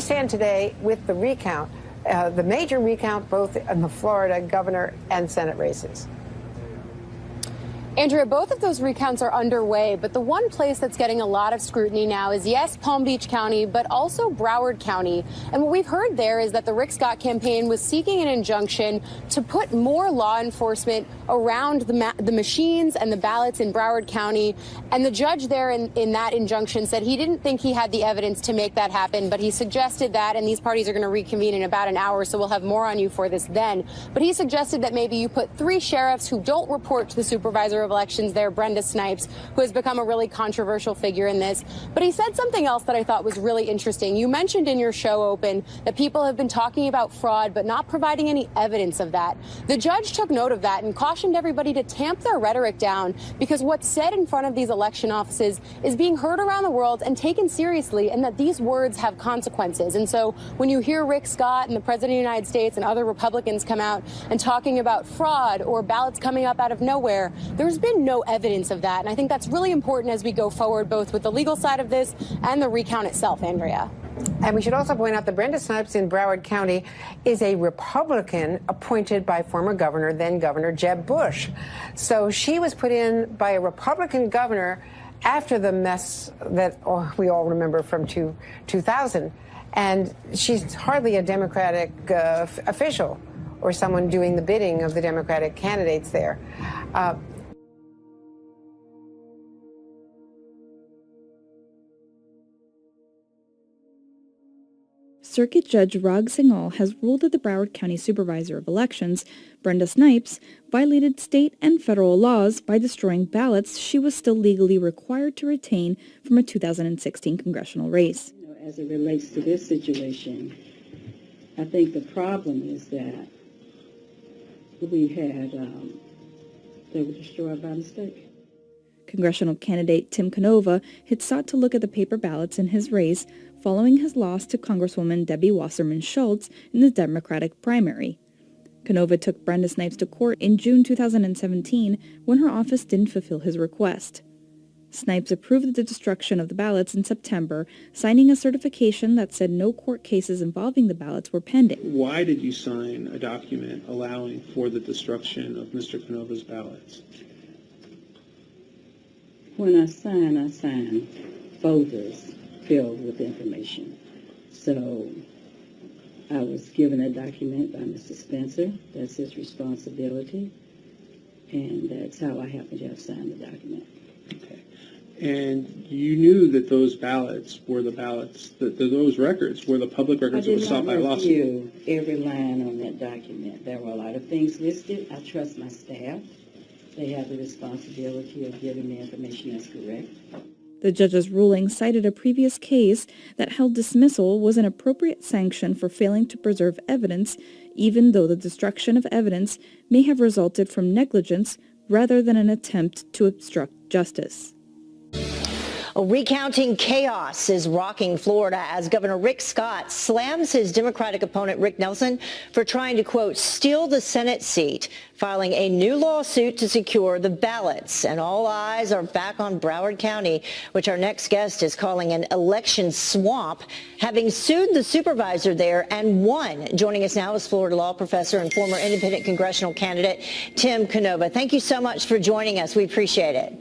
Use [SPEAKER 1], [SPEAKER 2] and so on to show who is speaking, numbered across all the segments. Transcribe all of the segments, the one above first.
[SPEAKER 1] we stand today with the recount, the major recount, both in the Florida governor and Senate races?
[SPEAKER 2] Andrea, both of those recounts are underway, but the one place that's getting a lot of scrutiny now is, yes, Palm Beach County, but also Broward County. And what we've heard there is that the Rick Scott campaign was seeking an injunction to put more law enforcement around the machines and the ballots in Broward County. And the judge there in that injunction said he didn't think he had the evidence to make that happen, but he suggested that, and these parties are going to reconvene in about an hour, so we'll have more on you for this then. But he suggested that maybe you put 3 sheriffs who don't report to the supervisor of elections there, Brenda Snipes, who has become a really controversial figure in this. But he said something else that I thought was really interesting. You mentioned in your show open that people have been talking about fraud, but not providing any evidence of that. The judge took note of that and cautioned everybody to tamp their rhetoric down, because what's said in front of these election offices is being heard around the world and taken seriously, and that these words have consequences. And so when you hear Rick Scott and the President of the United States and other Republicans come out and talking about fraud or ballots coming up out of nowhere, there's been no evidence of that. And I think that's really important as we go forward, both with the legal side of this and the recount itself, Andrea.
[SPEAKER 1] And we should also point out that Brenda Snipes in Broward County is a Republican appointed by former governor, then Governor Jeb Bush. So she was put in by a Republican governor after the mess that we all remember from 2000. And she's hardly a Democratic official or someone doing the bidding of the Democratic candidates there.
[SPEAKER 3] Circuit Judge Rag Singhal has ruled that the Broward County Supervisor of Elections, Brenda Snipes, violated state and federal laws by destroying ballots she was still legally required to retain from a 2016 congressional race.
[SPEAKER 4] As it relates to this situation, I think the problem is that we had, they were destroyed by mistake.
[SPEAKER 3] Congressional candidate Tim Canova had sought to look at the paper ballots in his race following his loss to Congresswoman Debbie Wasserman Schultz in the Democratic primary. Canova took Brenda Snipes to court in June 2017 when her office didn't fulfill his request. Snipes approved the destruction of the ballots in September, signing a certification that said no court cases involving the ballots were pending.
[SPEAKER 5] Why did you sign a document allowing for the destruction of Mr. Canova's ballots?
[SPEAKER 4] When I sign folders filled with information. So I was given a document by Mr. Spencer. That's his responsibility. And that's how I happen to have signed the document.
[SPEAKER 5] Okay. And you knew that those ballots were the ballots, that those records were the public records that were sought by lawsuit?
[SPEAKER 4] I did not review every line on that document. There were a lot of things listed. I trust my staff. They have the responsibility of giving me information that's correct.
[SPEAKER 3] The judge's ruling cited a previous case that held dismissal was an appropriate sanction for failing to preserve evidence, even though the destruction of evidence may have resulted from negligence rather than an attempt to obstruct justice.
[SPEAKER 6] Recounting chaos is rocking Florida as Governor Rick Scott slams his Democratic opponent Rick Nelson for trying to, quote, steal the Senate seat, filing a new lawsuit to secure the ballots. And all eyes are back on Broward County, which our next guest is calling an election swamp, having sued the supervisor there and won. Joining us now is Florida law professor and former independent congressional candidate Tim Canova. Thank you so much for joining us. We appreciate it.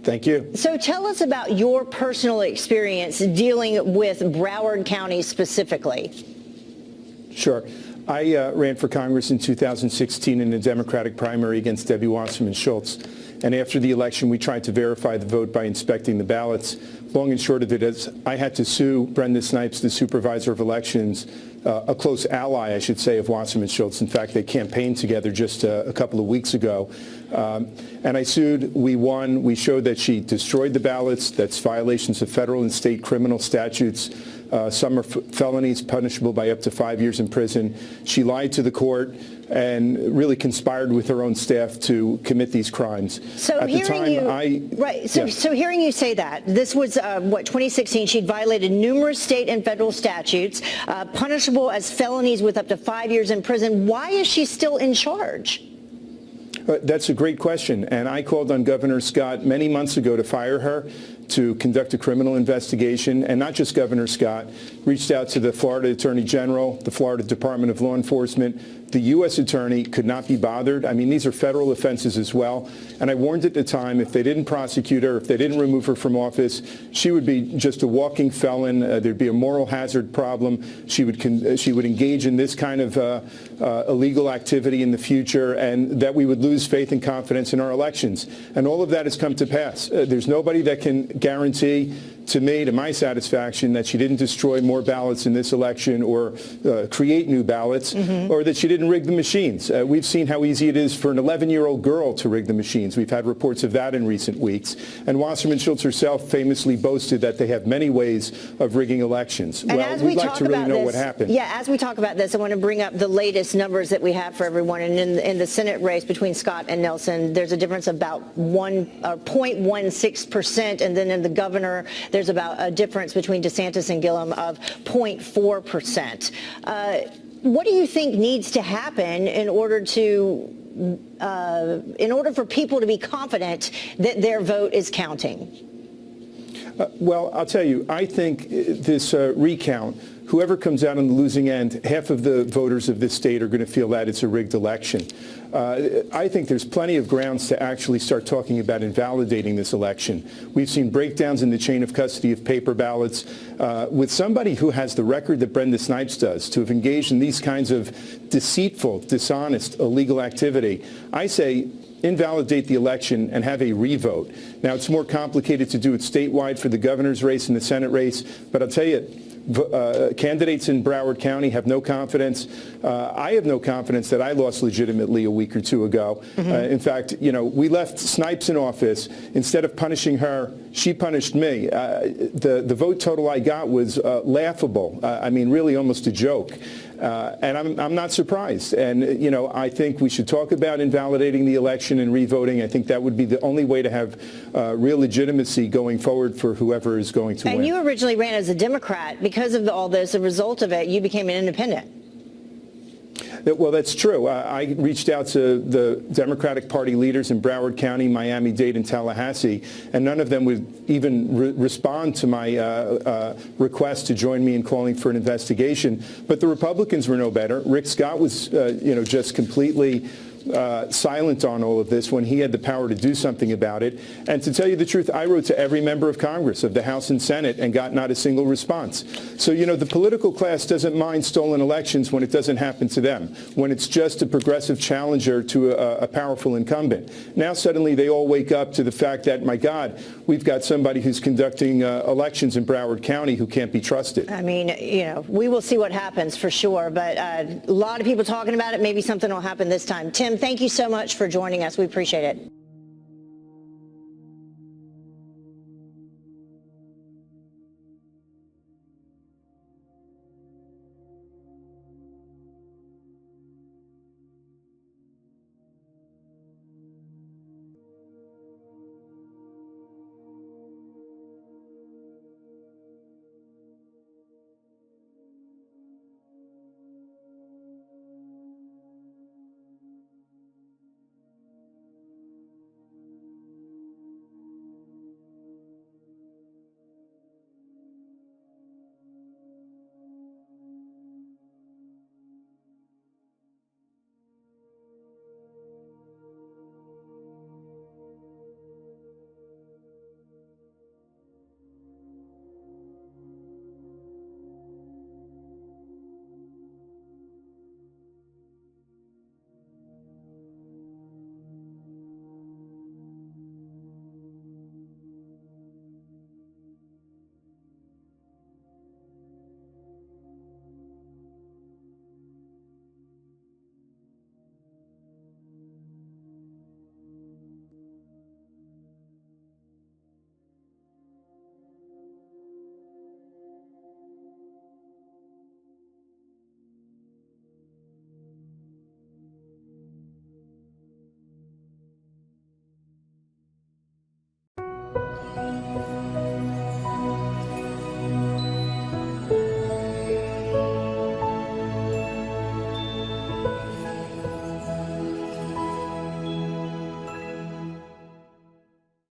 [SPEAKER 7] Thank you.
[SPEAKER 6] So tell us about your personal experience dealing with Broward County specifically.
[SPEAKER 7] Sure. I ran for Congress in 2016 in a Democratic primary against Debbie Wasserman Schultz. And after the election, we tried to verify the vote by inspecting the ballots. Long and short of it is I had to sue Brenda Snipes, the supervisor of elections, a close ally, I should say, of Wasserman Schultz. In fact, they campaigned together just a couple of weeks ago. And I sued. We won. We showed that she destroyed the ballots. That's violations of federal and state criminal statutes. Some are felonies punishable by up to 5 years in prison. She lied to the court and really conspired with her own staff to commit these crimes.
[SPEAKER 6] So
[SPEAKER 7] At
[SPEAKER 6] hearing
[SPEAKER 7] the time,
[SPEAKER 6] you, So hearing you say that, this was, 2016, she'd violated numerous state and federal statutes, punishable as felonies with up to 5 years in prison. Why is she still in charge?
[SPEAKER 7] That's a great question, and I called on Governor Scott many months ago to fire her, to conduct a criminal investigation, and not just Governor Scott, reached out to the Florida Attorney General, the Florida Department of Law Enforcement. The U.S. Attorney could not be bothered. I mean, these are federal offenses as well, and I warned at the time if they didn't prosecute her, if they didn't remove her from office, she would be just a walking felon. There'd be a moral hazard problem. She would engage in this kind of illegal activity in the future, and that we would lose faith and confidence in our elections. And all of that has come to pass. There's nobody that can guarantee to me, to my satisfaction, that she didn't destroy more ballots in this election or create new ballots, or that she didn't rig the machines. We've seen how easy it is for an 11-year-old girl to rig the machines. We've had reports of that in recent weeks. And Wasserman Schultz herself famously boasted that they have many ways of rigging elections.
[SPEAKER 6] And
[SPEAKER 7] well, we'd like to really know what happened.
[SPEAKER 6] Yeah, as we talk about this, I want to bring up the latest numbers that we have for everyone. And in the Senate race between Scott and Nelson, there's a difference of about 0.16%. And then in the governor, there's about a difference between DeSantis and Gillum of 0.4%. What do you think needs to happen in order for people to be confident that their vote is counting?
[SPEAKER 7] Well, I'll tell you, I think this recount, whoever comes out on the losing end, half of the voters of this state are going to feel that it's a rigged election. I think there's plenty of grounds to actually start talking about invalidating this election. We've seen breakdowns in the chain of custody of paper ballots. With somebody who has the record that Brenda Snipes does, to have engaged in these kinds of deceitful, dishonest, illegal activity, I say invalidate the election and have a revote. Now, it's more complicated to do it statewide for the governor's race and the Senate race, but I'll tell you, candidates in Broward County have no confidence. I have no confidence that I lost legitimately a week or two ago. In fact, we left Snipes in office. Instead of punishing her, she punished me. The vote total I got was laughable. I mean, really almost a joke. And I'm not surprised. And, I think we should talk about invalidating the election and revoting. I think that would be the only way to have real legitimacy going forward for whoever is going to win.
[SPEAKER 6] And you originally ran as a Democrat. Because of all this, the result of it, you became an independent.
[SPEAKER 7] Well, that's true. I reached out to the Democratic Party leaders in Broward County, Miami-Dade, and Tallahassee, and none of them would even respond to my request to join me in calling for an investigation. But the Republicans were no better. Rick Scott was, just completely silent on all of this when he had the power to do something about it. And to tell you the truth, I wrote to every member of Congress, of the House and Senate, and got not a single response. So, the political class doesn't mind stolen elections when it doesn't happen to them, when it's just a progressive challenger to a powerful incumbent. Now suddenly they all wake up to the fact that, my God, we've got somebody who's conducting elections in Broward County who can't be trusted.
[SPEAKER 6] I mean, we will see what happens for sure, but a lot of people talking about it. Maybe something will happen this time. Tim, thank you so much for joining us. We appreciate it.